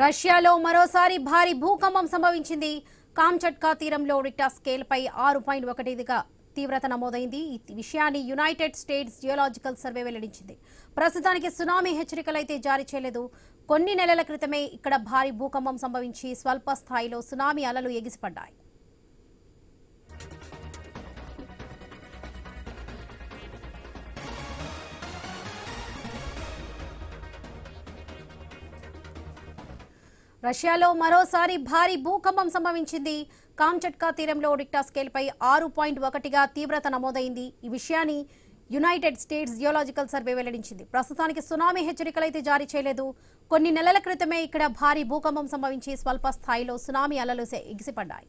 రష్యాలో మరోసారి భారీ భూకంపం సంభవించింది. కామ్చట్కా తీరంలో రిక్టర్ స్కేల్ పై 6.1గా తీవ్రత నమోదైంది. ఈ విషయాన్ని యునైటెడ్ స్టేట్స్ జియోలాజికల్ సర్వే వెల్లడించింది. ప్రస్తుతానికి సునామీ హెచ్చరికలైతే జారీ చేయలేదు. కొన్ని నెలల క్రితమే ఇక్కడ భారీ భూకంపం సంభవించి స్వల్ప స్థాయిలో సునామీ అలలు ఎగిసిపడ్డాయి. రష్యాలో మరోసారి భారీ భూకంపం సంభవించింది. కామ్చట్కా తీరంలో రిక్టర్ స్కేల్ పై 6.1గా తీవ్రత నమోదైంది. ఈ విషయాన్ని యునైటెడ్ స్టేట్స్ జియోలాజికల్ సర్వే వెల్లడించింది. ప్రస్తుతానికి సునామీ హెచ్చరికలైతే జారీ చేయలేదు. కొన్ని నెలల క్రితమే ఇక్కడ భారీ భూకంపం సంభవించి స్వల్ప స్థాయిలో సునామీ అలలు ఎగిసిపడ్డాయి.